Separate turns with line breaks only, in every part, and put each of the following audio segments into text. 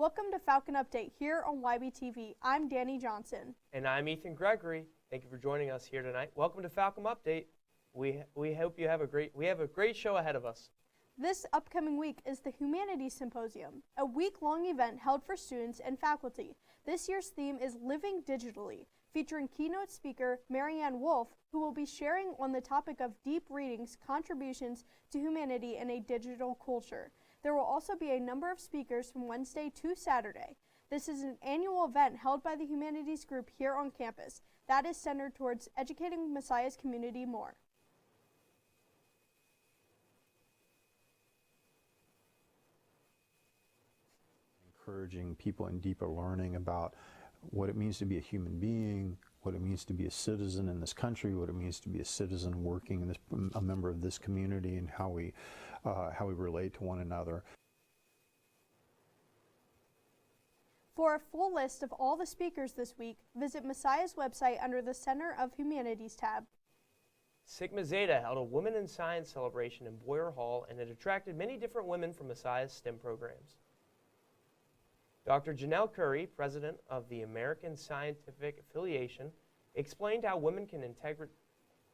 Welcome to Falcon Update here on YBTV. I'm Danny Johnson.
And I'm Ethan Gregory. Thank you for joining us here tonight. Welcome to Falcon Update. We hope you have a great show ahead of us.
This upcoming week is the Humanities Symposium, a week-long event held for students and faculty. This year's theme is Living Digitally, featuring keynote speaker Marianne Wolf, who will be sharing on the topic of deep reading's contributions to humanity in a digital culture. There will also be a number of speakers from Wednesday to Saturday. This is an annual event held by the Humanities Group here on campus that is centered towards educating Messiah's community more.
Encouraging people in deeper learning about what it means to be a human being, what it means to be a citizen in this country, what it means to be a citizen working in this, a member of this community, and how we relate to one another.
For a full list of all the speakers this week, visit Messiah's website under the Center of Humanities tab.
Sigma Zeta held a Women in Science celebration in Boyer Hall, and it attracted many different women from Messiah's STEM programs. Dr. Janelle Curry, president of the American Scientific Affiliation, explained how women can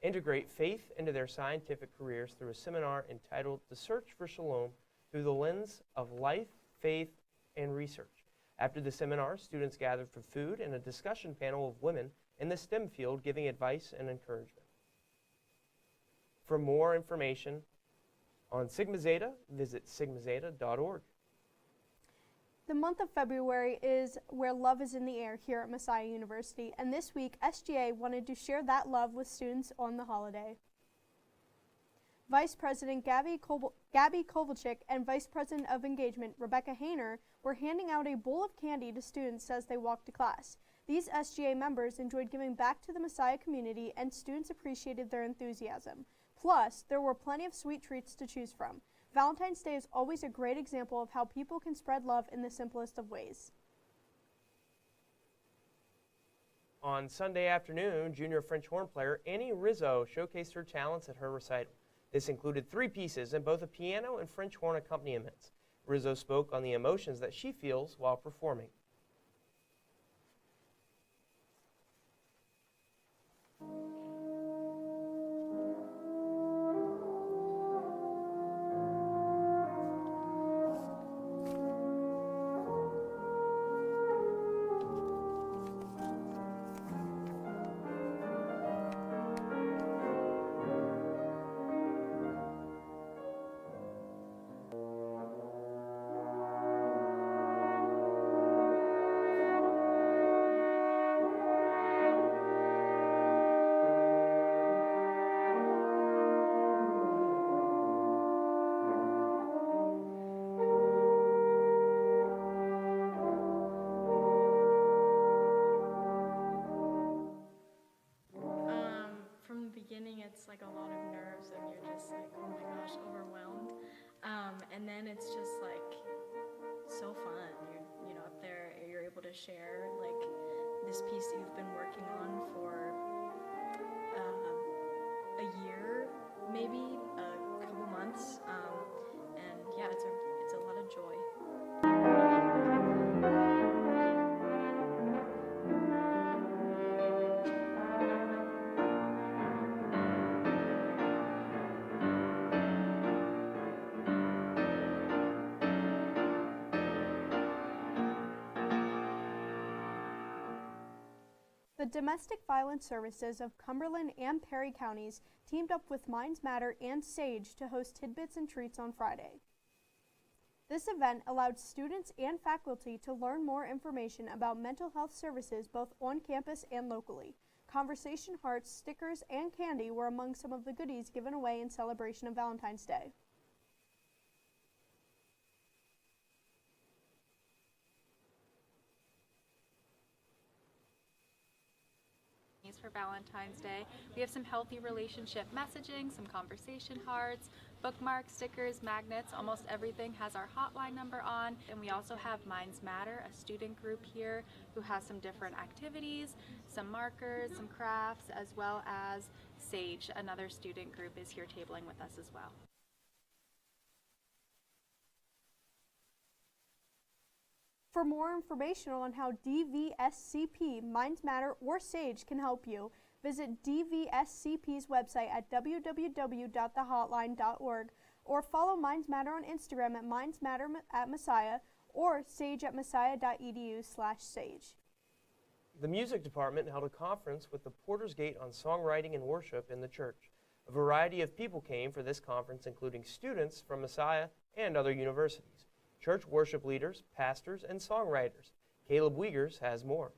integrate faith into their scientific careers through a seminar entitled The Search for Shalom through the lens of life, faith, and research. After the seminar, students gathered for food and a discussion panel of women in the STEM field giving advice and encouragement. For more information on Sigma Zeta, visit sigmazeta.org.
The month of February is where love is in the air here at Messiah University, and this week SGA wanted to share that love with students on the holiday. Vice President Gabby Kovalchik and Vice President of Engagement Rebecca Hayner were handing out a bowl of candy to students as they walked to class. These SGA members enjoyed giving back to the Messiah community, and students appreciated their enthusiasm. Plus, there were plenty of sweet treats to choose from. Valentine's Day is always a great example of how people can spread love in the simplest of ways.
On Sunday afternoon, junior French horn player Annie Rizzo showcased her talents at her recital. This included 3 pieces in both a piano and French horn accompaniments. Rizzo spoke on the emotions that she feels while performing.
It's like a lot of nerves and you're just like, oh my gosh, overwhelmed. And then it's just like so fun. You're up there, you're able to share like this piece that you've been working on for a year, maybe a couple months. And yeah, it's a lot of joy.
The Domestic Violence Services of Cumberland and Perry counties teamed up with Minds Matter and SAGE to host Tidbits and Treats on Friday. This event allowed students and faculty to learn more information about mental health services both on campus and locally. Conversation hearts, stickers, and candy were among some of the goodies given away in celebration of Valentine's Day.
For Valentine's Day. We have some healthy relationship messaging, some conversation hearts, bookmarks, stickers, magnets, almost everything has our hotline number on. And we also have Minds Matter, a student group here who has some different activities, some markers, some crafts, as well as SAGE, another student group, is here tabling with us as well.
For more information on how DVSCP, Minds Matter, or SAGE can help you, visit DVSCP's website at www.thehotline.org or follow Minds Matter on Instagram at Minds Matter at Messiah or sage at messiah.edu/sage.
The music department held a conference with the Porter's Gate on songwriting and worship in the church. A variety of people came for this conference, including students from Messiah and other universities, church worship leaders, pastors, and songwriters. Caleb Wiegers has more.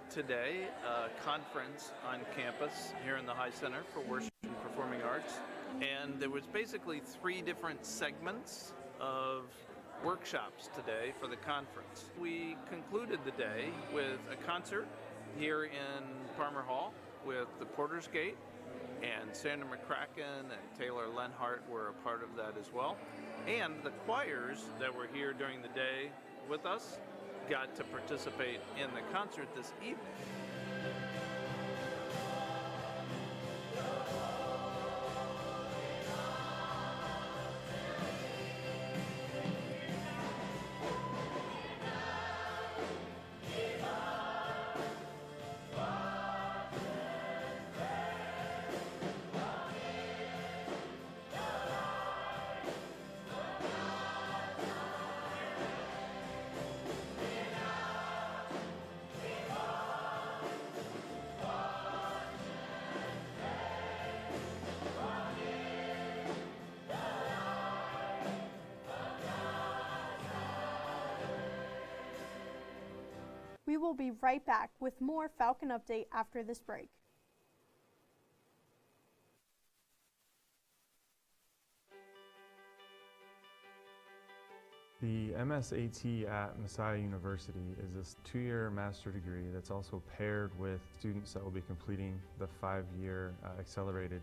Today, a conference on campus here in the High Center for Worship and Performing Arts, and there was basically 3 different segments of workshops today for the conference. We concluded the day with a concert here in Palmer Hall with the Porter's Gate, and Sandra McCracken and Taylor Lenhart were a part of that as well. And the choirs that were here during the day with us got to participate in the concert this evening.
We will be right back with more Falcon Update after this break.
The MSAT at Messiah University is this 2-year master degree that's also paired with students that will be completing the 5-year accelerated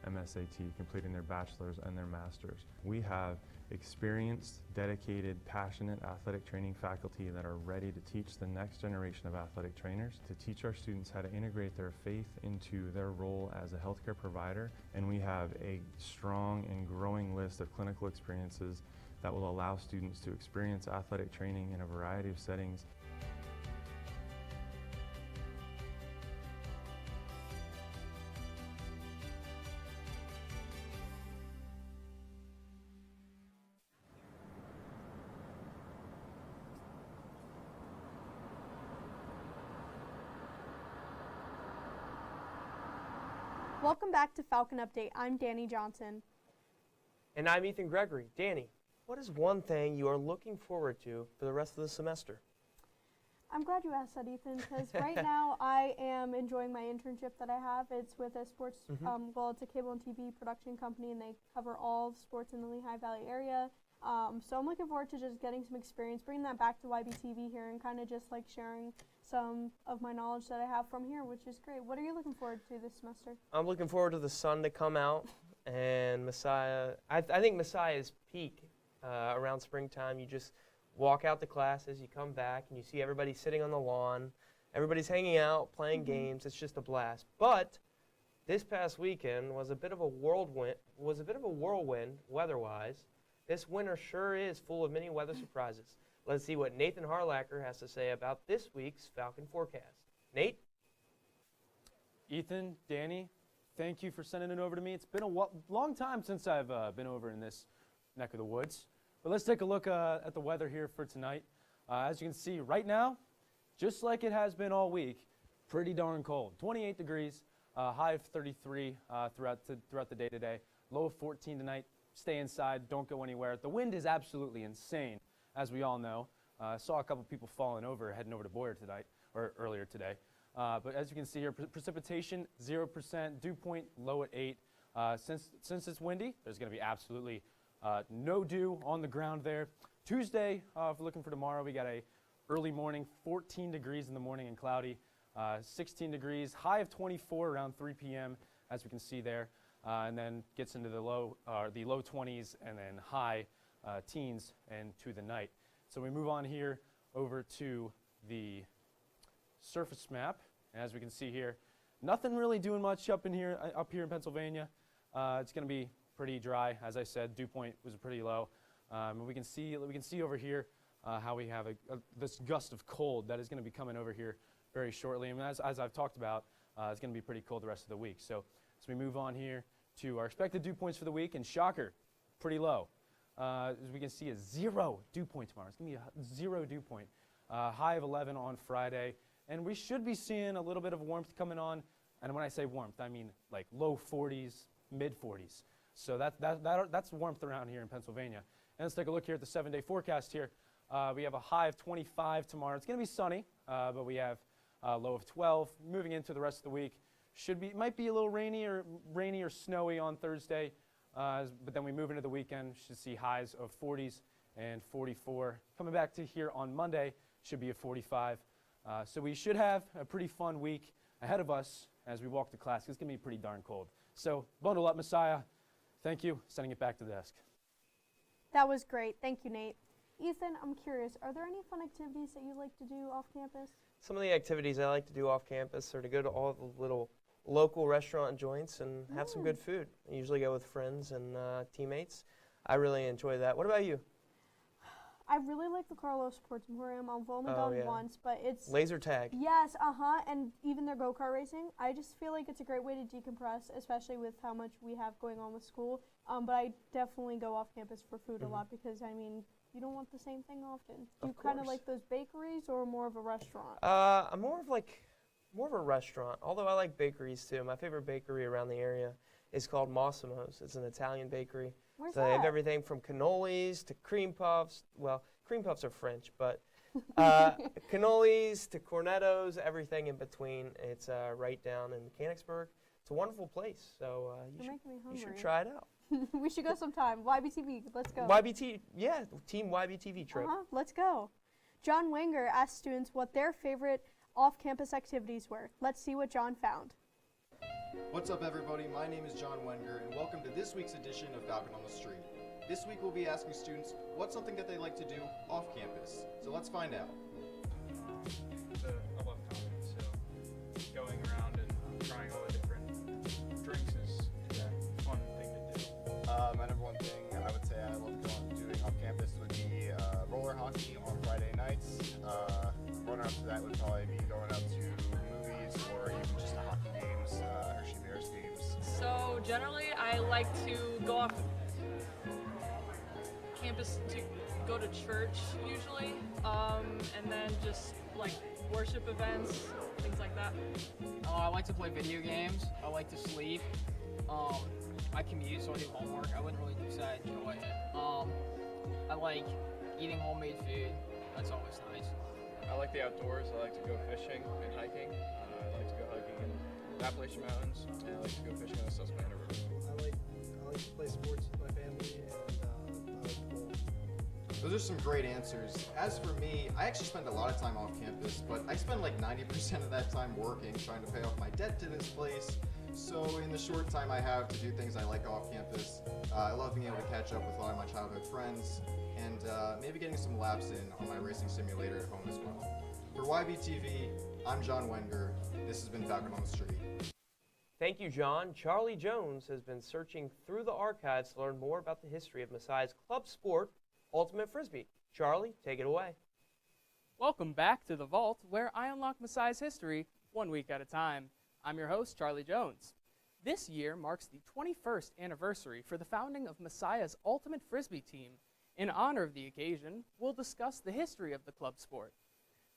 MSAT, completing their bachelor's and their master's. We have experienced, dedicated, passionate athletic training faculty that are ready to teach the next generation of athletic trainers, to teach our students how to integrate their faith into their role as a healthcare provider. And we have a strong and growing list of clinical experiences that will allow students to experience athletic training in a variety of settings.
Welcome back to Falcon Update. I'm Danny Johnson.
And I'm Ethan Gregory. Danny, what is one thing you are looking forward to for the rest of the semester?
I'm glad you asked that, Ethan, because right now I am enjoying my internship that I have. It's with a sports, well, it's a cable and TV production company, and they cover all sports in the Lehigh Valley area. So I'm looking forward to just getting some experience, bringing that back to YBTV here, and kind of just like sharing some of my knowledge that I have from here, which is great. What are you looking forward to this semester?
I'm looking forward to the sun to come out and Messiah. I think Messiah's peak around springtime. You just walk out the classes, you come back, and you see everybody sitting on the lawn. Everybody's hanging out, playing games. It's just a blast. But this past weekend was a bit of a whirlwind weather-wise. This winter sure is full of many weather surprises. Let's see what Nathan Harlacker has to say about this week's Falcon forecast. Nate?
Ethan, Danny, thank you for sending it over to me. It's been a long time since I've been over in this neck of the woods. But let's take a look at the weather here for tonight. As you can see right now, just like it has been all week, pretty darn cold. 28 degrees, high of 33 throughout the day today. Low of 14 tonight. Stay inside, don't go anywhere. The wind is absolutely insane, as we all know. I saw a couple people falling over, heading over to Boyer tonight, or earlier today. But as you can see here, precipitation 0%, dew point low at 8. Since it's windy, there's going to be absolutely no dew on the ground there. Tuesday, if we're looking for tomorrow, we got a early morning, 14 degrees in the morning and cloudy, 16 degrees, high of 24 around 3 p.m. as we can see there, and then gets into the low 20s and then high teens and to the night. So we move on here over to the surface map. As we can see here, nothing really doing much up here in Pennsylvania. It's going to be pretty dry, as I said. Dew point was pretty low. And we can see over here how we have this gust of cold that is going to be coming over here very shortly. And as I've talked about, it's going to be pretty cold the rest of the week. So as we move on here to our expected dew points for the week, and shocker, pretty low. As we can see, a 0 dew point tomorrow. It's going to be a 0 dew point. High of 11 on Friday. And we should be seeing a little bit of warmth coming on. And when I say warmth, I mean like low 40s, mid 40s. So that's warmth around here in Pennsylvania. And let's take a look here at the 7-day forecast here. We have a high of 25 tomorrow. It's going to be sunny, but we have a low of 12. Moving into the rest of the week, might be a little rainy or snowy on Thursday, but then we move into the weekend. Should see highs of 40s and 44. Coming back to here on Monday, should be a 45. So we should have a pretty fun week ahead of us as we walk to class. It's going to be pretty darn cold. So bundle up, Messiah. Thank you. Sending it back to the desk.
That was great. Thank you, Nate. Ethan, I'm curious, are there any fun activities that you like to do off campus?
Some of the activities I like to do off campus are to go to all the little local restaurant joints and have some good food. I usually go with friends and teammates. I really enjoy that. What about you?
I really like the Carlos Sports Emporium. I've only gone once, but it's...
Laser tag.
Yes, and even their go-kart racing. I just feel like it's a great way to decompress, especially with how much we have going on with school. But I definitely go off campus for food a lot because, I mean, you don't want the same thing often. Do you kind of like those bakeries or more of a restaurant?
I'm more of a restaurant, although I like bakeries too. My favorite bakery around the area is called Massimo's. It's an Italian bakery.
Where's
So
that?
they have everything from cannolis to cream puffs. Well, cream puffs are French, but cannolis to cornettos, everything in between. It's right down in Mechanicsburg. It's a wonderful place, so
You're making me
you should
hungry.
try it out.
We should go sometime. YBTV, let's go.
Team YBTV trip.
Let's go. John Wenger asked students what their favorite off-campus activities were. Let's see what John found.
What's up, everybody? My name is John Wenger, and welcome to this week's edition of Falcon on the Street. This week we'll be asking students what's something that they like to do off campus. So let's find out.
I love comedy, so going around and trying all the different drinks is a fun thing to do.
My number one thing I would say I love doing off campus would be roller hockey on Friday nights. Runner up to that would probably be going out to movies or even just to hockey games, Hershey Bears games.
So generally I like to go off campus to go to church usually, and then just like worship events, things like that.
I like to play video games. I like to sleep. I commute, so I do homework. I wouldn't really say I enjoy it. I like eating homemade food. That's always nice.
I like the outdoors. I like to go fishing and hiking. I like to go hiking in the Appalachian Mountains, and I like to go fishing on the Susquehanna River.
I like to play sports with my family, and I like to bowl.
Those are some great answers. As for me, I actually spend a lot of time off campus, but I spend like 90% of that time working, trying to pay off my debt to this place. So in the short time I have to do things I like off campus, I love being able to catch up with a lot of my childhood friends, and maybe getting some laps in on my racing simulator at home as well. For YBTV, I'm John Wenger. This has been Falcon on the Street.
Thank you, John. Charlie Jones has been searching through the archives to learn more about the history of Messiah's club sport, Ultimate Frisbee. Charlie, take it away.
Welcome back to The Vault, where I unlock Messiah's history 1 week at a time. I'm your host, Charlie Jones. This year marks the 21st anniversary for the founding of Messiah's Ultimate Frisbee team. In honor of the occasion, we'll discuss the history of the club sport.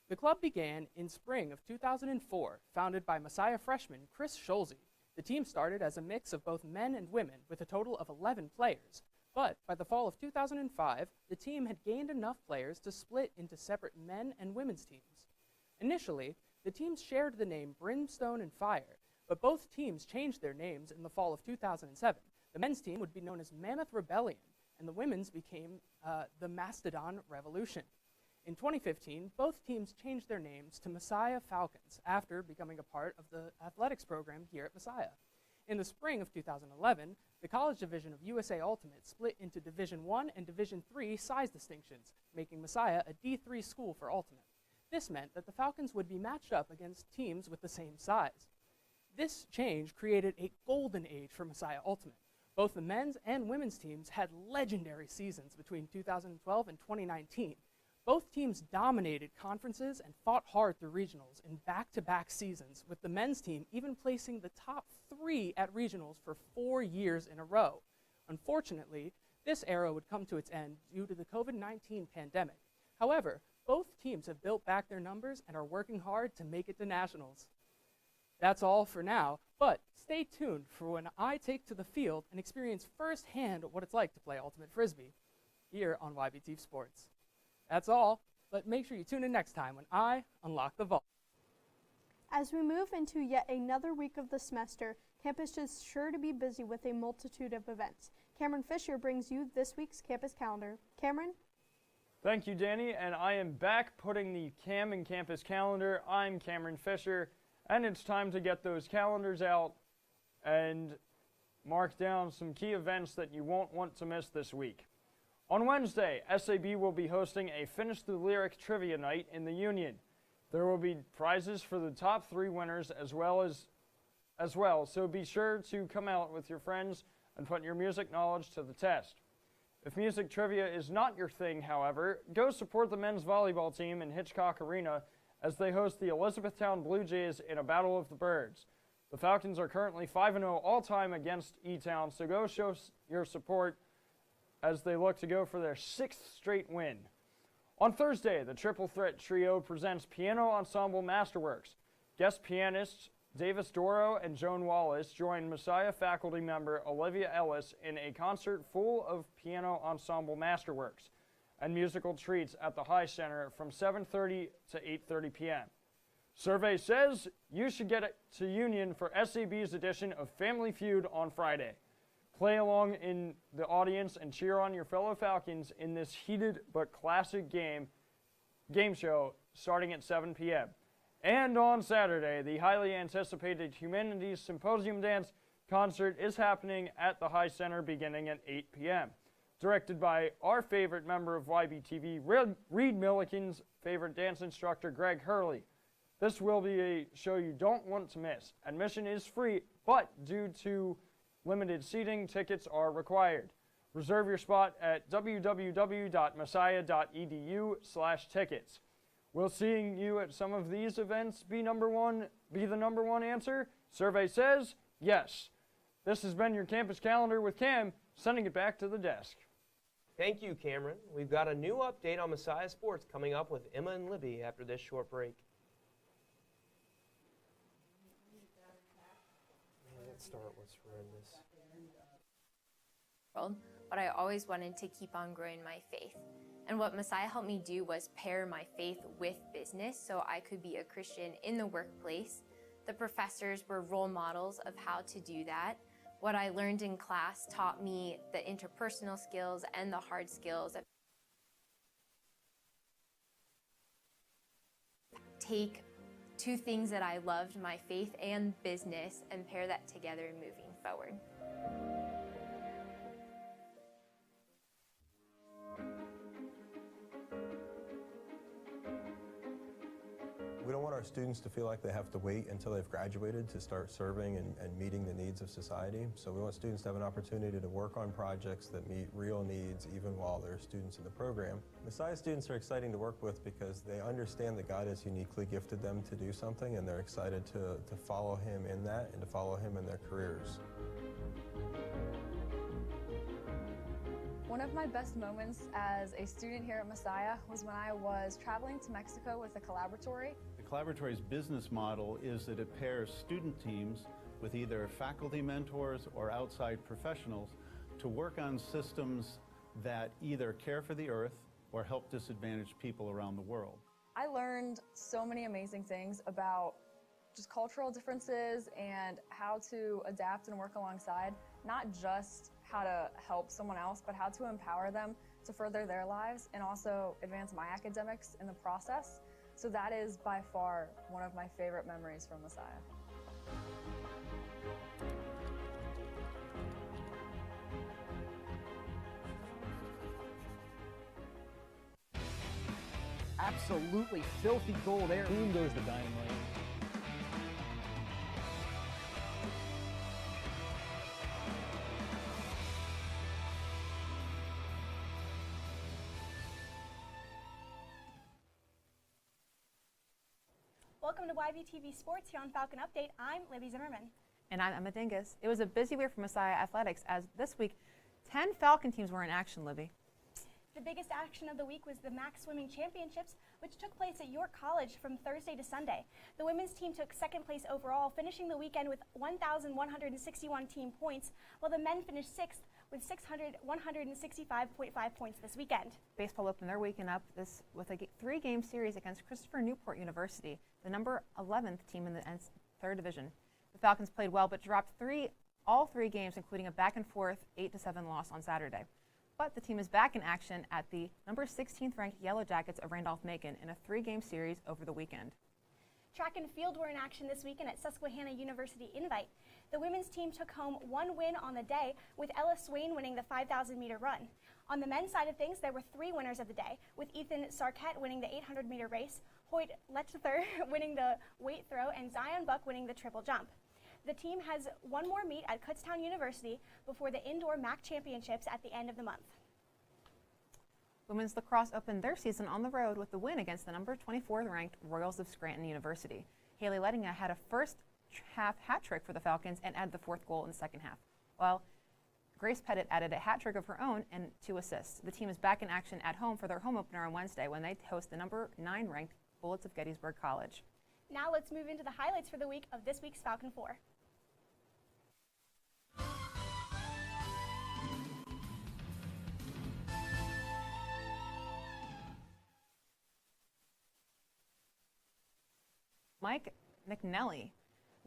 The club began in spring of 2004, founded by Messiah freshman Chris Schulze. The team started as a mix of both men and women with a total of 11 players. But by the fall of 2005, the team had gained enough players to split into separate men and women's teams. Initially, the teams shared the name Brimstone and Fire, but both teams changed their names in the fall of 2007. The men's team would be known as Mammoth Rebellion, and the women's became the Mastodon Revolution. In 2015, both teams changed their names to Messiah Falcons after becoming a part of the athletics program here at Messiah. In the spring of 2011, the college division of USA Ultimate split into Division I and Division III size distinctions, making Messiah a D3 school for Ultimate. This meant that the Falcons would be matched up against teams with the same size. This change created a golden age for Messiah Ultimate. Both the men's and women's teams had legendary seasons between 2012 and 2019. Both teams dominated conferences and fought hard through regionals in back-to-back seasons, with the men's team even placing the top 3 at regionals for 4 years in a row. Unfortunately, this era would come to its end due to the COVID-19 pandemic. However, both teams have built back their numbers and are working hard to make it to nationals. That's all for now, but stay tuned for when I take to the field and experience firsthand what it's like to play Ultimate Frisbee here on YBTV Sports. That's all, but make sure you tune in next time when I unlock the vault.
As we move into yet another week of the semester, campus is sure to be busy with a multitude of events. Cameron Fisher brings you this week's campus calendar. Cameron?
Thank you, Danny, and I am back putting the Cam in Campus calendar. I'm Cameron Fisher, and it's time to get those calendars out and mark down some key events that you won't want to miss this week. On Wednesday, SAB will be hosting a Finish the Lyric Trivia Night in the Union. There will be prizes for the top 3 winners as well, so be sure to come out with your friends and put your music knowledge to the test. If music trivia is not your thing, however, go support the men's volleyball team in Hitchcock Arena as they host the Elizabethtown Blue Jays in a Battle of the Birds. The Falcons are currently 5-0 all-time against E-Town, so go show your support as they look to go for their 6th straight win. On Thursday, the Triple Threat Trio presents Piano Ensemble Masterworks. Guest pianists Davis Doro and Joan Wallace join Messiah faculty member Olivia Ellis in a concert full of piano ensemble masterworks and musical treats at the High Center from 7:30 to 8:30 p.m. Survey says you should get it to Union for SAB's edition of Family Feud on Friday. Play along in the audience and cheer on your fellow Falcons in this heated but classic game show starting at 7 p.m. And on Saturday, the highly anticipated Humanities Symposium Dance concert is happening at the High Center beginning at 8 p.m. Directed by our favorite member of YBTV, Reed Milliken's favorite dance instructor, Greg Hurley. This will be a show you don't want to miss. Admission is free, but due to limited seating, tickets are required. Reserve your spot at www.messiah.edu/tickets. Will seeing you at some of these events be the number one answer? Survey says yes. This has been your campus calendar with Cam, sending it back to the desk.
Thank you, Cameron. We've got a new update on Messiah Sports coming up with Emma and Libby after this short break. Let's start. Let's run this.
But I always wanted to keep on growing my faith. And what Messiah helped me do was pair my faith with business so I could be a Christian in the workplace. The professors were role models of how to do that. What I learned in class taught me the interpersonal skills and the hard skills. Take 2 things that I loved, my faith and business, and pair that together moving forward.
We don't want our students to feel like they have to wait until they've graduated to start serving and meeting the needs of society. So we want students to have an opportunity to work on projects that meet real needs even while they're students in the program. Messiah students are exciting to work with because they understand that God has uniquely gifted them to do something, and they're excited to follow Him in that and to follow Him in their careers.
One of my best moments as a student here at Messiah was when I was traveling to Mexico with a collaboratory.
The collaboratory's business model is that it pairs student teams with either faculty mentors or outside professionals to work on systems that either care for the earth or help disadvantaged people around the world.
I learned so many amazing things about just cultural differences and how to adapt and work alongside, not just how to help someone else, but how to empower them to further their lives and also advance my academics in the process. So that is by far one of my favorite memories from Messiah.
Absolutely filthy goal there. Boom goes the dynamite.
Welcome to YBTV Sports here on Falcon Update. I'm Libby Zimmerman.
And I'm Emma Dingus. It was a busy week for Messiah Athletics as this week 10 Falcon teams were in action, Libby.
The biggest action of the week was the MAC Swimming Championships, which took place at York College from Thursday to Sunday. The women's team took second place overall, finishing the weekend with 1,161 team points, while the men finished sixth with 165.5 points this weekend.
Baseball opened their weekend up with a 3-game series against Christopher Newport University, the number 11th team in the third division. The Falcons played well but dropped all three games, including a back-and-forth 8-7 loss on Saturday. But the team is back in action at the number 16th ranked Yellow Jackets of Randolph-Macon in a 3-game series over the weekend.
Track and field were in action this weekend at Susquehanna University Invite. The women's team took home one win on the day, with Ella Swain winning the 5,000-meter run. On the men's side of things, there were 3 winners of the day, with Ethan Sarkett winning the 800-meter race, Hoyt Letchether winning the weight throw, and Zion Buck winning the triple jump. The team has one more meet at Kutztown University before the indoor MAC championships at the end of the month.
Women's lacrosse opened their season on the road with the win against the number 24th ranked Royals of Scranton University. Haley Lettinga had a first half hat trick for the Falcons and added the 4th goal in the second half, while Grace Pettit added a hat trick of her own and 2 assists. The team is back in action at home for their home opener on Wednesday when they host the number 9 ranked Bullets of Gettysburg College.
Now let's move into the highlights for the week of this week's Falcon 4.
Mike McNelly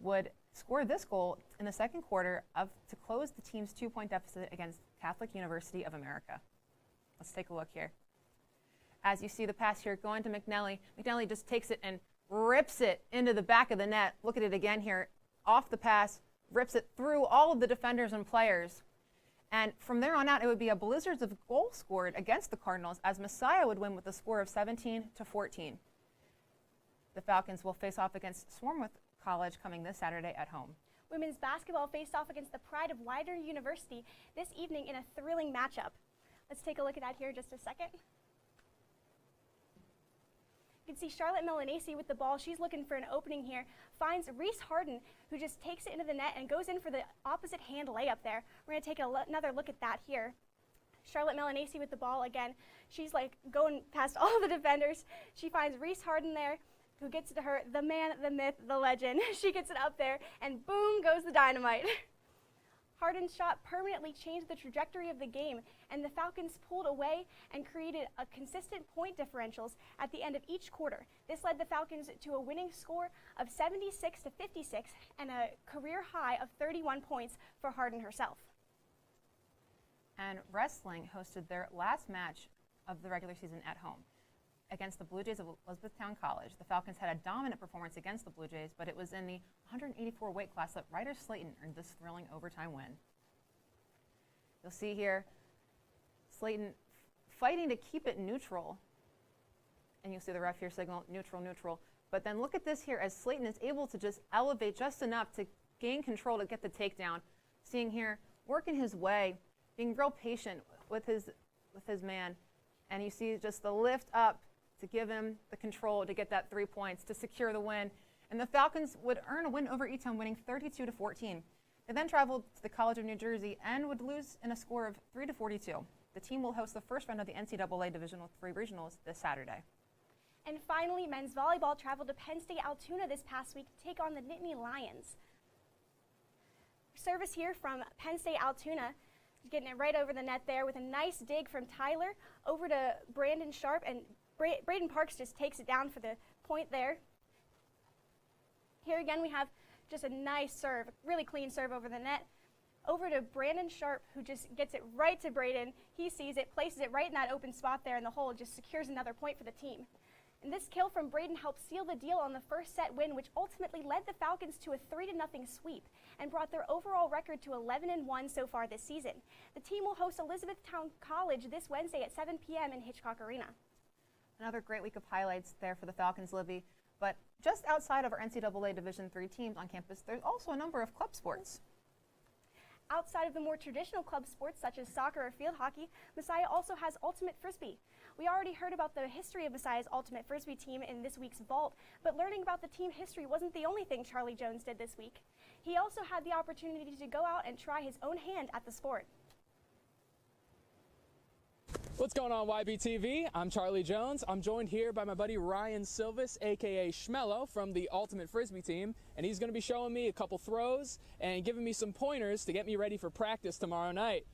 would score this goal in the second quarter to close the team's 2-point deficit against Catholic University of America. Let's take a look here. As you see the pass here going to McNelly, McNelly just takes it and rips it into the back of the net. Look at it again here. Off the pass, rips it through all of the defenders and players. And from there on out, it would be a blizzard of goals scored against the Cardinals as Messiah would win with a score of 17-14. The Falcons will face off against Swarthmore College coming this Saturday at home.
Women's basketball faced off against the Pride of Widener University this evening in a thrilling matchup. Let's take a look at that here in just a second. You can see Charlotte Milanese with the ball. She's looking for an opening here. Finds Reese Harden, who just takes it into the net and goes in for the opposite hand layup there. We're going to take another look at that here. Charlotte Milanese with the ball again. She's like going past all the defenders. She finds Reese Harden there, who gets to her, the man, the myth, the legend. She gets it up there, and boom goes the dynamite. Harden's shot permanently changed the trajectory of the game, and the Falcons pulled away and created a consistent point differentials at the end of each quarter. This led the Falcons to a winning score of 76-56 and a career high of 31 points for Harden herself.
And wrestling hosted their last match of the regular season at home against the Blue Jays of Elizabethtown College. The Falcons had a dominant performance against the Blue Jays, but it was in the 184 weight class that Ryder Slayton earned this thrilling overtime win. You'll see here Slayton fighting to keep it neutral, and you'll see the ref here signal neutral, neutral. But then look at this here as Slayton is able to just elevate just enough to gain control to get the takedown. Seeing here, working his way, being real patient with his man, and you see just the lift up to give him the control to get that 3 points to secure the win. And the Falcons would earn a win over Eton, winning 32-14. They then traveled to the College of New Jersey and would lose in a score of 3-42. The team will host the first round of the NCAA Division III regionals this Saturday.
And finally, men's volleyball traveled to Penn State Altoona this past week to take on the Nittany Lions. Service here from Penn State Altoona. getting it right over the net there with a nice dig from Tyler over to Brandon Sharp, and Braden Parks just takes it down for the point there. Here again we have just a nice serve, really clean serve over the net. Over to Brandon Sharp, who just gets it right to Braden. He sees it, places it right in that open spot there in the hole, just secures another point for the team. And this kill from Braden helped seal the deal on the first set win, which ultimately led the Falcons to a 3-0 sweep and brought their overall record to 11-1 so far this season. The team will host Elizabethtown College this Wednesday at 7 p.m. in Hitchcock Arena.
Another great week of highlights there for the Falcons, Libby. But just outside of our NCAA Division III teams on campus, there's also a number of club sports.
Outside of the more traditional club sports such as soccer or field hockey, Messiah also has Ultimate Frisbee. We already heard about the history of Messiah's Ultimate Frisbee team in this week's Vault, but learning about the team history wasn't the only thing Charlie Jones did this week. He also had the opportunity to go out and try his own hand at the sport.
What's going on, YBTV? I'm Charlie Jones. I'm joined here by my buddy Ryan Silvis, aka Schmello, from the Ultimate Frisbee team, and he's going to be showing me a couple throws and giving me some pointers to get me ready for practice tomorrow night.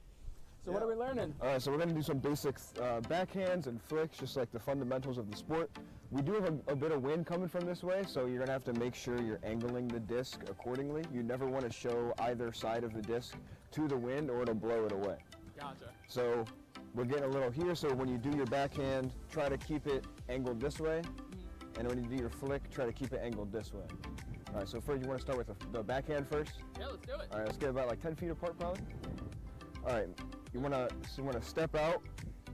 So what are we learning?
All right, so we're going to do some basic backhands and flicks, just like the fundamentals of the sport. We do have a bit of wind coming from this way, so you're going to have to make sure you're angling the disc accordingly. You never want to show either side of the disc to the wind or it'll blow it away.
Gotcha.
So we're getting a little here, so when you do your backhand, try to keep it angled this way, and when you do your flick, try to keep it angled this way. All right, so first you want to start with the backhand first?
Yeah, let's do it.
All right, let's get about like 10 feet apart probably. All right, you want to step out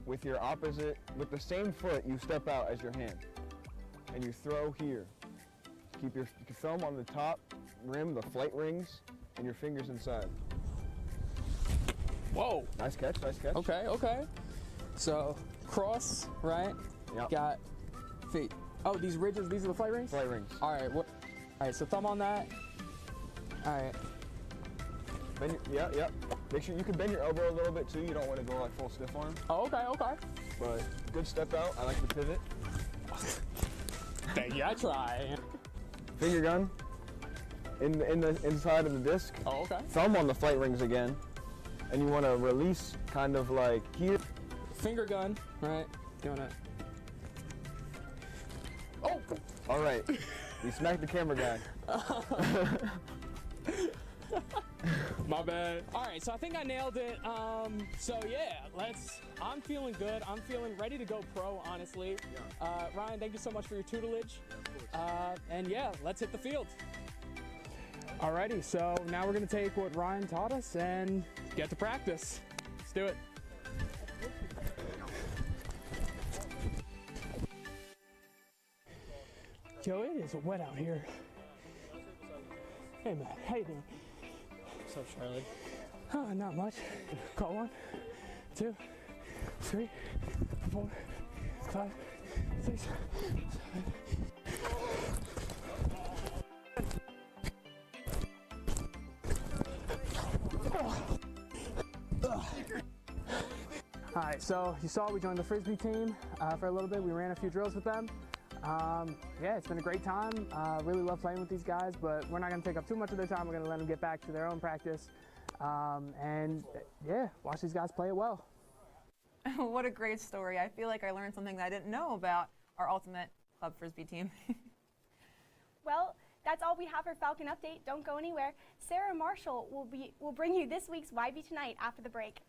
with your opposite, with the same foot you step out as your hand, and you throw here. Keep your thumb on the top rim, the flight rings, and your fingers inside.
Whoa.
Nice catch, nice catch.
Okay, okay. So, cross, right?
Yep.
Got feet. Oh, these ridges, these are the flight rings?
Flight rings.
All right, all right, so thumb on that. All right.
Bend your, yeah. Make sure you can bend your elbow a little bit too. You don't want to go like full stiff arm.
Oh, okay, okay.
But good step out. I like the pivot.
Thank you, I try.
Finger gun in the inside of the disc.
Oh, okay.
Thumb on the flight rings again. And you want to release kind of like here.
Finger gun, right? Doing it. Oh!
All right. You smacked the camera guy.
My bad. All right, so I think I nailed it. So yeah, I'm feeling good. I'm feeling ready to go pro, honestly. Yeah. Ryan, thank you so much for your tutelage. And yeah, let's hit the field. Alrighty, so now we're gonna take what Ryan taught us and get to practice. Let's do it. Yo, it is wet out here. Hey man, how you doing?
What's up, Charlie?
Not much. Call 1, 2, 3, 4, 5, 6, 7. All right, so you saw we joined the Frisbee team for a little bit. We ran a few drills with them. Yeah, it's been a great time. Really love playing with these guys, but we're not going to take up too much of their time. We're going to let them get back to their own practice. And yeah, watch these guys play it well.
What a great story. I feel like I learned something that I didn't know about our Ultimate Club Frisbee team.
Well, that's all we have for Falcon Update. Don't go anywhere. Sarah Marshall will bring you this week's YB Tonight after the break.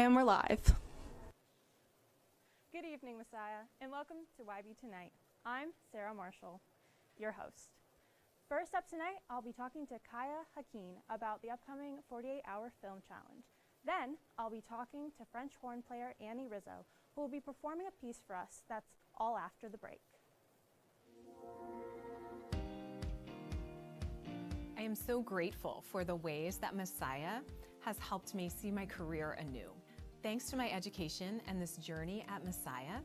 And we're live.
Good evening, Messiah, and welcome to YB Tonight. I'm Sarah Marshall, your host. First up tonight, I'll be talking to Kaya Hakeem about the upcoming 48-hour film challenge. Then, I'll be talking to French horn player Annie Rizzo, who will be performing a piece for us that's all after the break.
I am so grateful for the ways that Messiah has helped me see my career anew. Thanks to my education and this journey at Messiah,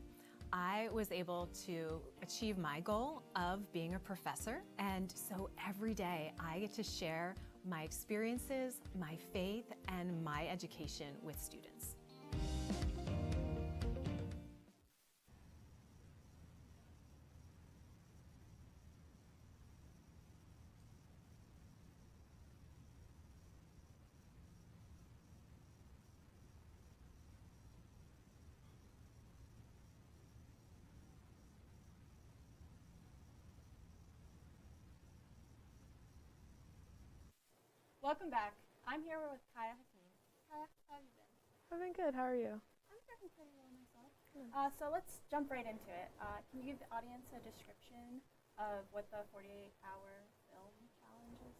I was able to achieve my goal of being a professor. And so every day I get to share my experiences, my faith, and my education with students.
Welcome back. I'm here with Kaya Hakeem. Kaya, how have you been?
I've been good. How are you?
I'm doing pretty well myself. So let's jump right into it. Can you give the audience a description of what the 48-hour film challenge is?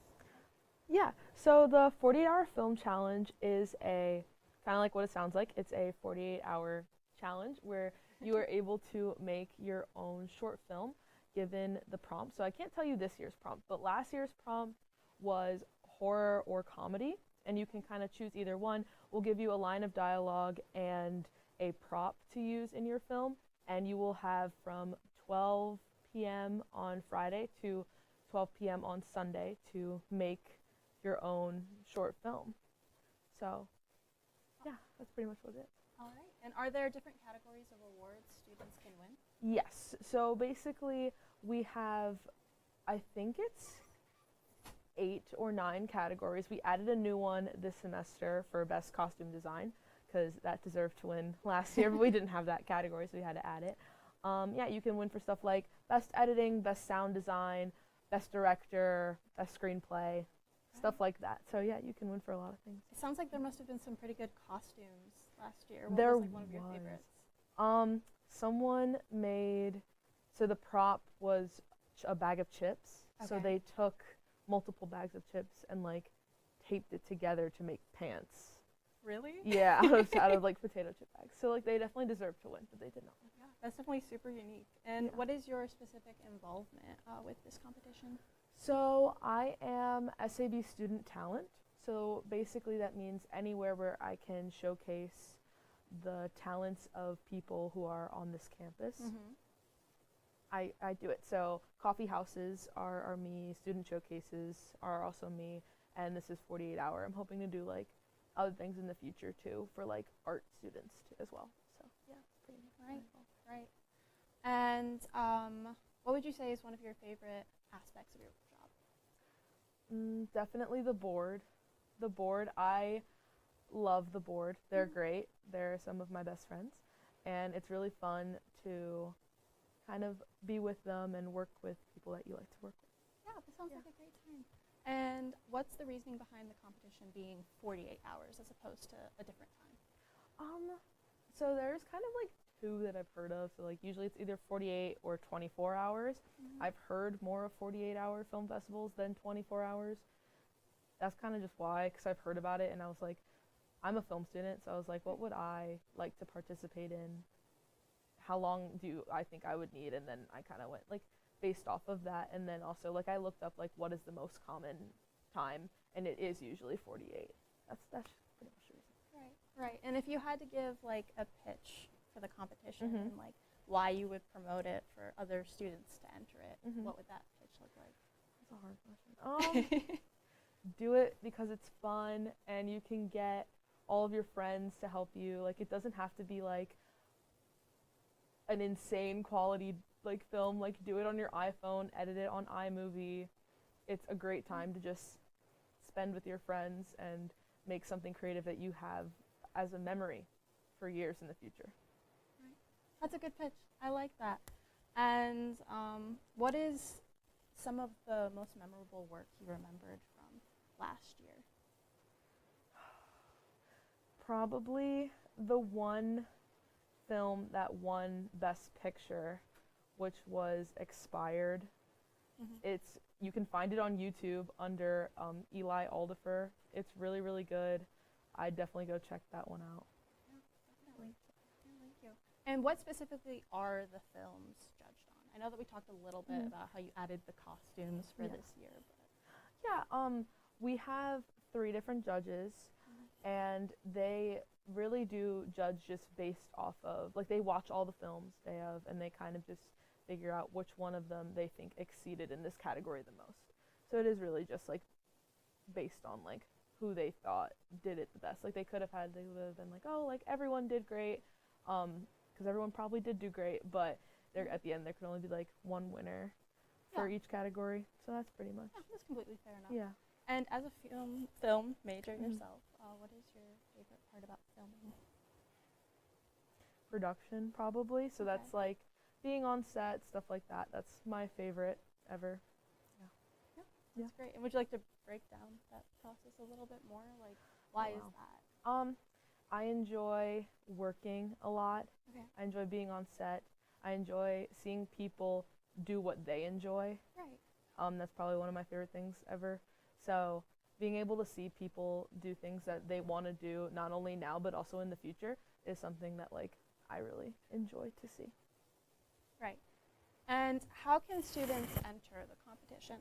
Yeah. So the 48-hour film challenge is a kind of like what it sounds like. It's a 48-hour challenge where you are able to make your own short film given the prompt. So I can't tell you this year's prompt, but last year's prompt was horror or comedy, and you can kind of choose either one. We'll give you a line of dialogue and a prop to use in your film, and you will have from 12 p.m. on Friday to 12 p.m. on Sunday to make your own short film. So, yeah, that's pretty much what it is.
All right. And are there different categories of awards students can win?
Yes. So basically, we have, I think it's 8 or 9 categories. We added a new one this semester for best costume design because that deserved to win last year, but we didn't have that category, so we had to add it. Yeah, you can win for stuff like best editing, best sound design, best director, best screenplay, stuff like that. So yeah, you can win for a lot of things.
It sounds like there must have been some pretty good costumes last year. What
There
was like one of your favorites?
Someone made, so the prop was a bag of chips. So
Okay.
they took multiple bags of chips and like taped it together to make pants.
Really?
Yeah, out of like potato chip bags. So like they definitely deserve to win, but they did not win.
Yeah, that's definitely super unique. And what is your specific involvement with this competition?
So I am SAB student talent. So basically that means anywhere where I can showcase the talents of people who are on this campus.
Mm-hmm.
I do it. So coffee houses are me, student showcases are also me, and this is 48-hour. I'm hoping to do like other things in the future too for like art students too as well. So yeah, it's pretty
Right, right. And what would you say is one of your favorite aspects of your job?
Definitely the board. The board, I love the board. They're great. They're some of my best friends, and it's really fun to kind of be with them and work with people that you like to work with.
Yeah, this sounds like a great time. And what's the reasoning behind the competition being 48 hours as opposed to a different time?
So there's kind of like 2 that I've heard of. So like usually it's either 48 or 24 hours.
Mhm.
I've heard more of 48-hour film festivals than 24 hours. That's kind of just why, because I've heard about it and I was like, I'm a film student, so I was like, what would I like to participate in? How long do I think I would need? And then I kind of went like based off of that, and then also like I looked up like what is the most common time, and it is usually 48. That's pretty much the reason.
Right. And if you had to give like a pitch for the competition
Mhm.
and like why you would promote it for other students to enter it,
Mhm.
what would that pitch look like?
That's a hard question. Do it because it's fun and you can get all of your friends to help you. Like it doesn't have to be like an insane quality like film. Like do it on your iPhone, edit it on iMovie. It's a great time to just spend with your friends and make something creative that you have as a memory for years in the future.
That's a good pitch. I like that. And what is some of the most memorable work you remembered from last year?
Probably The one film that won Best Picture, which was Expired. You can find it on YouTube under Eli Aldifer. It's really, really good. I'd definitely go check that one out.
Definitely. Thank you. And what specifically are the films judged on? I know that we talked a little bit about how you added the costumes for this year. But
We have 3 different judges, and they really do judge just based off of, like, they watch all the films they have, and they kind of just figure out which one of them they think exceeded in this category the most. So it is really just, like, based on, like, who they thought did it the best. Like, they would have been like, oh, like, everyone did great, because everyone probably did do great, but at the end there could only be, like, one winner for each category. So that's pretty much.
Yeah, that's completely fair enough.
Yeah.
And as a film major yourself, what is your favorite part about filming?
Production, probably. So that's like being on set, stuff like that. That's my favorite ever.
That's great. And would you like to break down that process a little bit more? Like, why is that?
I enjoy working a lot.
Okay.
I enjoy being on set. I enjoy seeing people do what they enjoy.
Right.
That's probably one of my favorite things ever. So being able to see people do things that they want to do, not only now but also in the future, is something that, like, I really enjoy to see.
Right. And how can students enter the competition?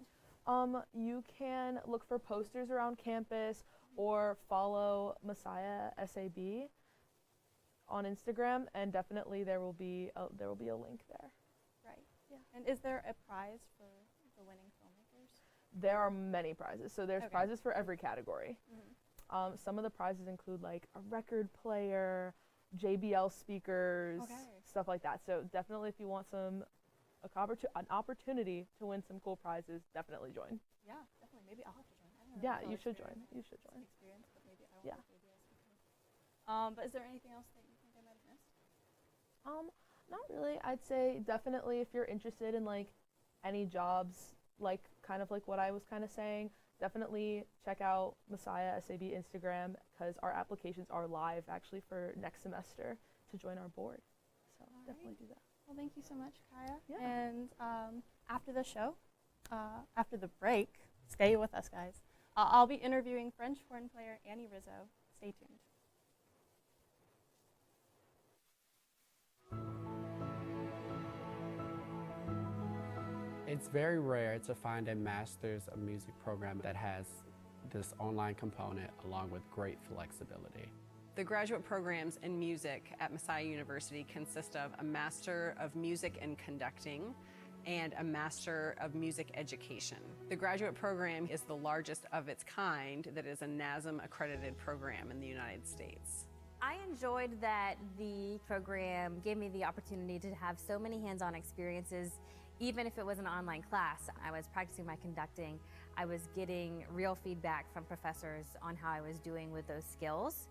You can look for posters around campus or follow Messiah SAB on Instagram, and definitely there will be a link there.
Right. Yeah. And is there a prize for the winning filmmakers?
There are many prizes. So there's prizes for every category. Some of the prizes include, like, a record player, JBL speakers, stuff like that. So definitely, if you want an opportunity to win some cool prizes, definitely join.
Yeah, definitely. Maybe I'll have to join. I don't know.
Yeah, you should join. You should join.
Experience, but maybe I will. Yeah. But is there anything else that you think I might have missed?
Not really. I'd say definitely if you're interested in, like, any jobs, like, kind of like what I was kind of saying, definitely check out Messiah SAB Instagram, because our applications are live actually for next semester to join our board. So definitely do that.
Well, thank you so much, Kaya.
Yeah.
And after the show, after the break, stay with us, guys. I'll be interviewing French horn player Annie Rizzo. Stay tuned.
It's very rare to find a Master's of Music program that has this online component along with great flexibility.
The graduate programs in music at Messiah University consist of a Master of Music and Conducting and a Master of Music Education. The graduate program is the largest of its kind that is a NASM accredited program in the United States.
I enjoyed that the program gave me the opportunity to have so many hands-on experiences, even if it was an online class. I was practicing my conducting. I was getting real feedback from professors on how I was doing with those skills.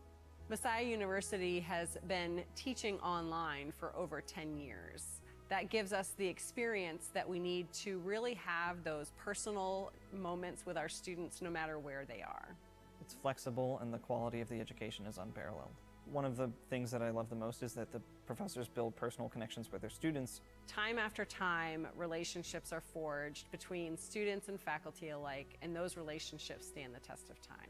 Messiah University has been teaching online for over 10 years. That gives us the experience that we need to really have those personal moments with our students no matter where they are.
It's flexible and the quality of the education is unparalleled. One of the things that I love the most is that the professors build personal connections with their students.
Time after time, relationships are forged between students and faculty alike, and those relationships stand the test of time.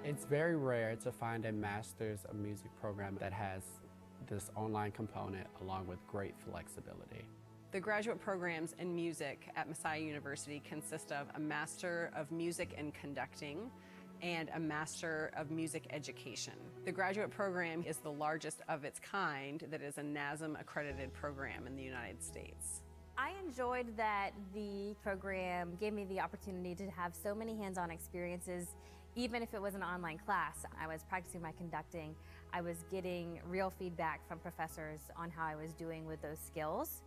It's very rare to find a Master's of Music program that has this online component along with great flexibility.
The graduate programs in music at Messiah University consist of a Master of Music and Conducting and a Master of Music Education. The graduate program is the largest of its kind that is a NASM accredited program in the United States.
I enjoyed that the program gave me the opportunity to have so many hands-on experiences, even if it was an online class. I was practicing my conducting. I was getting real feedback from professors on how I was doing with those skills.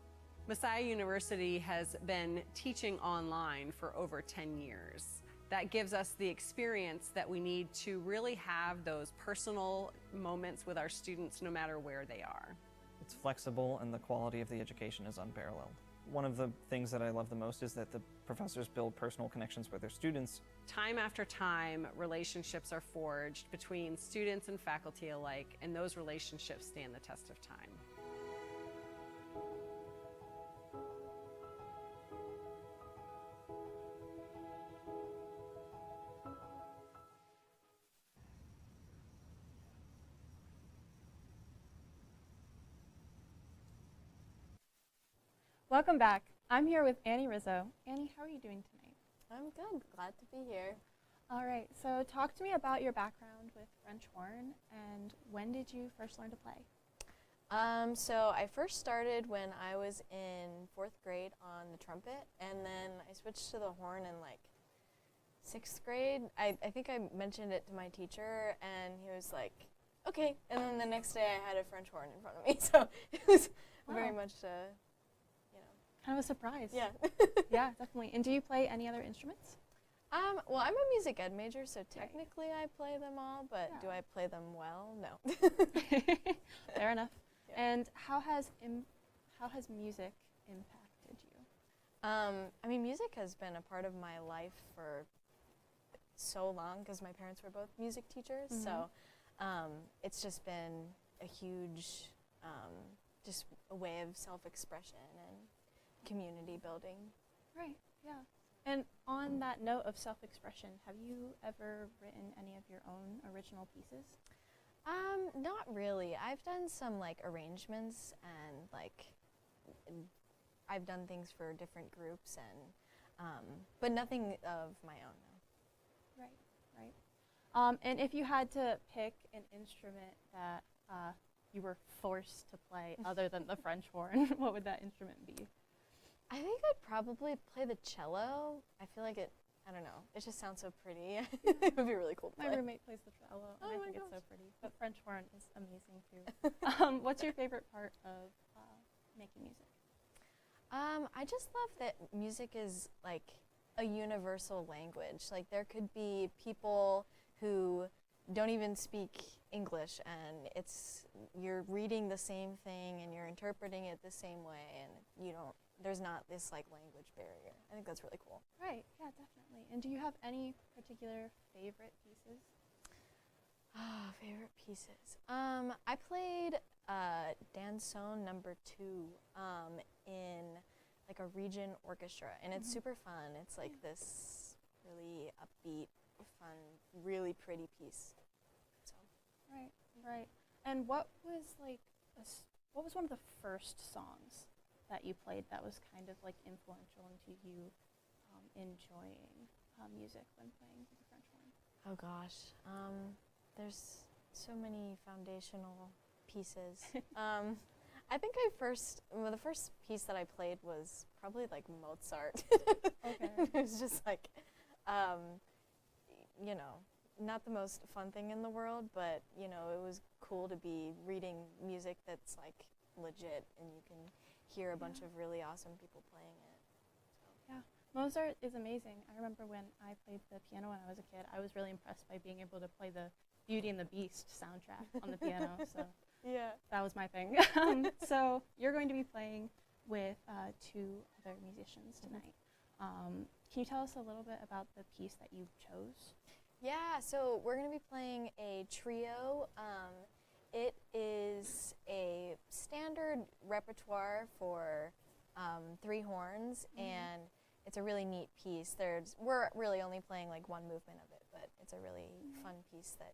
Messiah University has been teaching online for over 10 years. That gives us the experience that we need to really have those personal moments with our students no matter where they are.
It's flexible and the quality of the education is unparalleled. One of the things that I love the most is that the professors build personal connections with their students.
Time after time, relationships are forged between students and faculty alike, and those relationships stand the test of time.
Welcome back. I'm here with Annie Rizzo. Annie, how are you doing tonight?
I'm good. Glad to be here.
All right, so talk to me about your background with French horn and when did you first learn to play?
So I first started when I was in 4th grade on the trumpet, and then I switched to the horn in like 6th grade. I think I mentioned it to my teacher, and he was like, okay. And then the next day I had a French horn in front of me, so it was very much
kind of a surprise.
Yeah.
Yeah, definitely. And do you play any other instruments?
Well, I'm a music ed major, so technically I play them all, but do I play them well? No.
Fair enough. Yeah. And how has music impacted you?
I mean, music has been a part of my life for so long because my parents were both music teachers, so it's just been a huge, just a way of self-expression and community building.
Right, yeah. And on that note of self-expression, have you ever written any of your own original pieces?
Not really. I've done some like arrangements and like I've done things for different groups and but nothing of my own. No.
Right. And if you had to pick an instrument that you were forced to play other than the French horn, what would that instrument be?
I think I'd probably play the cello. I feel like I don't know, it just sounds so pretty. It would be really cool to play.
My roommate plays the cello, and I think it's so pretty. But French horn is amazing too. What's your favorite part of making music?
I just love that music is like a universal language. Like there could be people who don't even speak English, and you're reading the same thing and you're interpreting it the same way, and there's not this like language barrier. I think that's really cool.
Right, yeah, definitely. And do you have any particular favorite pieces?
Favorite pieces. I played Danson No. 2 in like a region orchestra, and it's super fun. It's like this really upbeat, fun, really pretty piece. So.
Right. And what was one of the first songs that you played that was kind of like influential into you enjoying music when playing the French horn?
Oh gosh, there's so many foundational pieces. I think the first piece that I played was probably like Mozart.
Okay.
It was just like, not the most fun thing in the world, but it was cool to be reading music that's like legit and you can hear a bunch of really awesome people playing it. So.
Yeah, Mozart is amazing. I remember when I played the piano when I was a kid, I was really impressed by being able to play the Beauty and the Beast soundtrack on the piano. So
yeah,
that was my thing. So you're going to be playing with two other musicians tonight. Can you tell us a little bit about the piece that you chose?
Yeah, so we're going to be playing a trio. It is a standard repertoire for 3 horns, and it's a really neat piece. We're really only playing like one movement of it, but it's a really fun piece that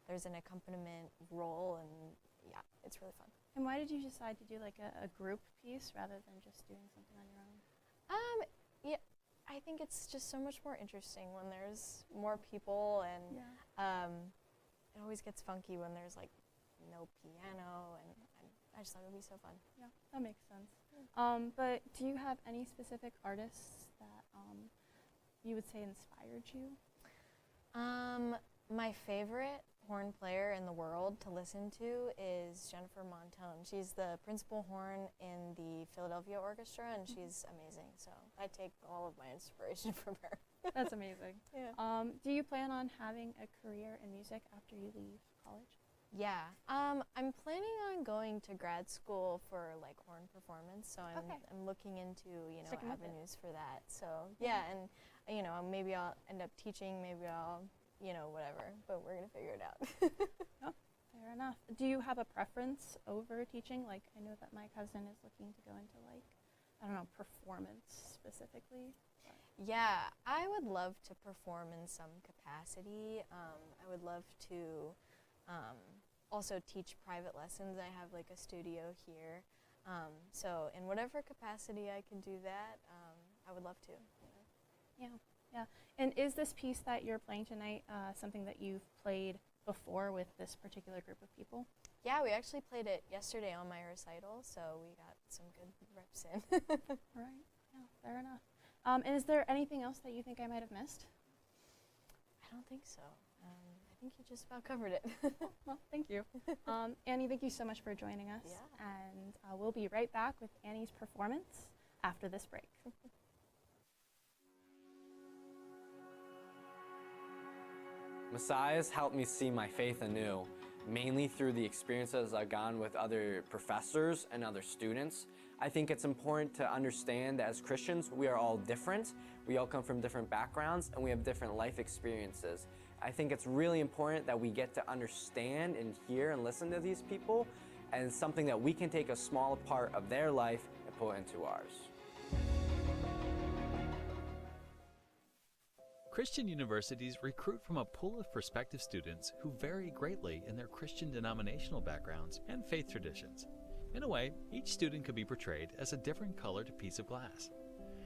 there's an accompaniment roll, and yeah, it's really fun.
And why did you decide to do like a group piece rather than just doing something on your own?
Yeah, I think it's just so much more interesting when there's more people, and it always gets funky when there's like no piano, and I just thought it would be so fun.
Yeah, that makes sense. But do you have any specific artists that you would say inspired you?
My favorite horn player in the world to listen to is Jennifer Montone. She's the principal horn in the Philadelphia Orchestra, and she's amazing. So I take all of my inspiration from her.
That's amazing.
Yeah.
Do you plan on having a career in music after you leave college?
Yeah. I'm planning on going to grad school for like horn performance, so I'm looking into,
Sticking with it.
avenues for that. So yeah, and maybe I'll end up teaching, maybe I'll, whatever, but we're gonna figure it out.
Oh, fair enough. Do you have a preference over teaching? Like, I know that my cousin is looking to go into like, I don't know, performance specifically.
Yeah, I would love to perform in some capacity. I would love to also teach private lessons. I have like a studio here. So in whatever capacity I can do that, I would love to.
Yeah, yeah. And is this piece that you're playing tonight something that you've played before with this particular group of people?
Yeah, we actually played it yesterday on my recital, so we got some good reps in.
Right, yeah, fair enough. And is there anything else that you think I might have missed?
I don't think so. I think you just about covered it.
Well, thank you. Annie, thank you so much for joining us.
Yeah.
And we'll be right back with Annie's performance after this break.
Messiah has helped me see my faith anew, mainly through the experiences I've gone with other professors and other students. I think it's important to understand that as Christians, we are all different. We all come from different backgrounds and we have different life experiences. I think it's really important that we get to understand and hear and listen to these people, and it's something that we can take a small part of their life and put into ours.
Christian universities recruit from a pool of prospective students who vary greatly in their Christian denominational backgrounds and faith traditions. In a way, each student could be portrayed as a different colored piece of glass.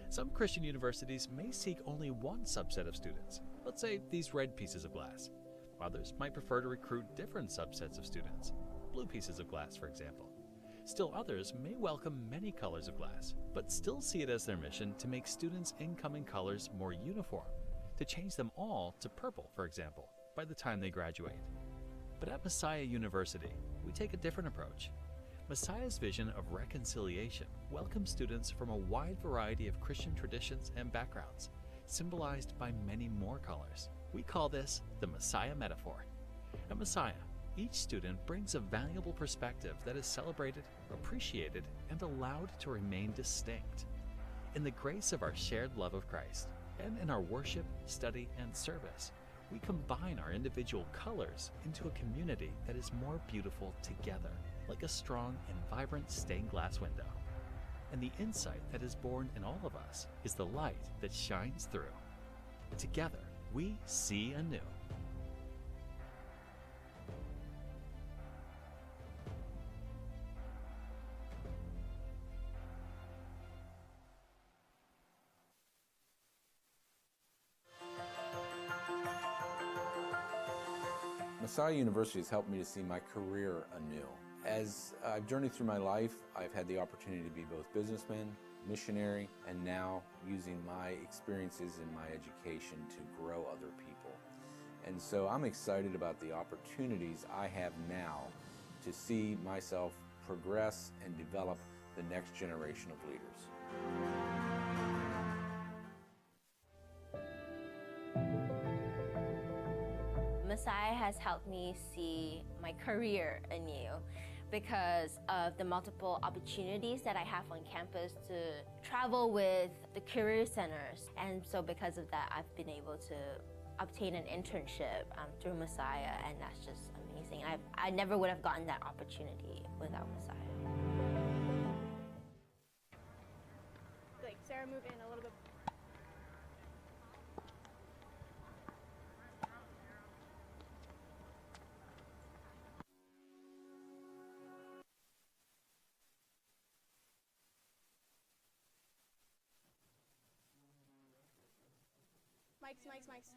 Some Christian universities may seek only one subset of students, let's say these red pieces of glass. Others might prefer to recruit different subsets of students, blue pieces of glass, for example. Still others may welcome many colors of glass, but still see it as their mission to make students' incoming colors more uniform, to change them all to purple, for example, by the time they graduate. But at Messiah University, we take a different approach. Messiah's vision of reconciliation welcomes students from a wide variety of Christian traditions and backgrounds, symbolized by many more colors. We call this the Messiah metaphor. At Messiah, each student brings a valuable perspective that is celebrated, appreciated, and allowed to remain distinct. In the grace of our shared love of Christ, and in our worship, study, and service, we combine our individual colors into a community that is more beautiful together, like a strong and vibrant stained glass window. And the insight that is born in all of us is the light that shines through. Together, we see anew.
Messiah University has helped me to see my career anew. As I've journeyed through my life, I've had the opportunity to be both businessman, missionary, and now using my experiences in my education to grow other people. And so I'm excited about the opportunities I have now to see myself progress and develop the next generation of leaders.
Messiah has helped me see my career anew because of the multiple opportunities that I have on campus to travel with the career centers. And so because of that, I've been able to obtain an internship through Messiah, and that's just amazing. I never would have gotten that opportunity without Messiah.
Like, Sarah, move in a little bit. Mics.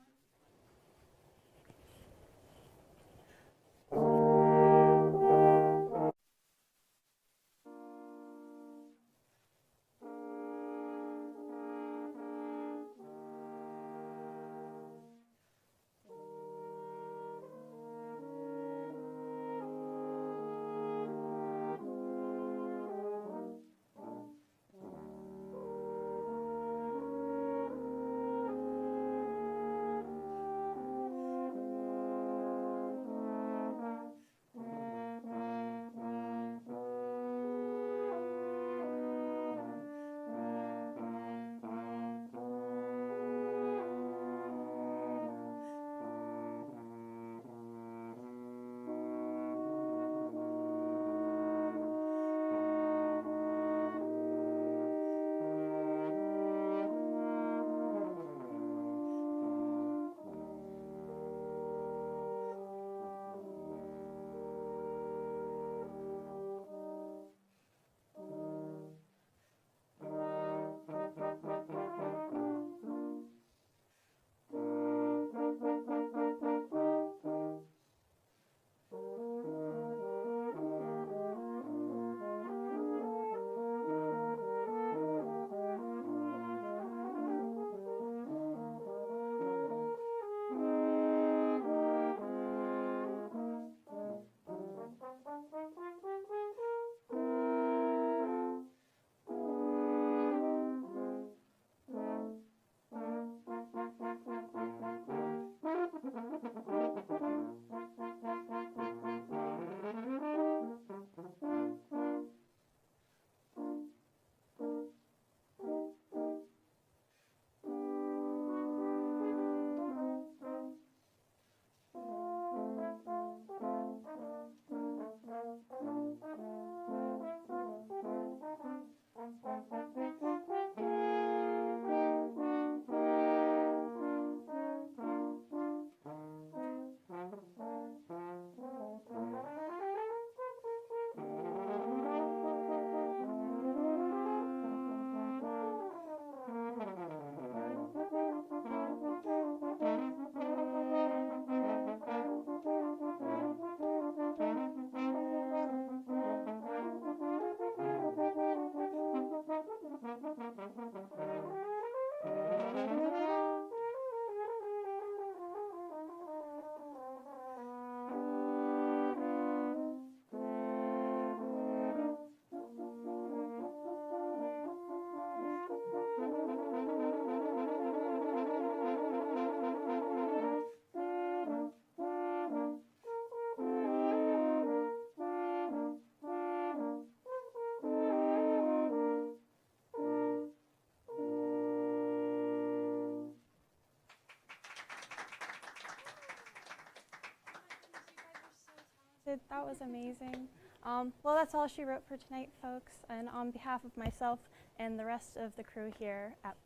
That was amazing. Well, that's all she wrote for tonight, folks. And on behalf of myself and the rest of the crew here at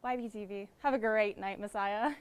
YBTV, have a great night, Messiah.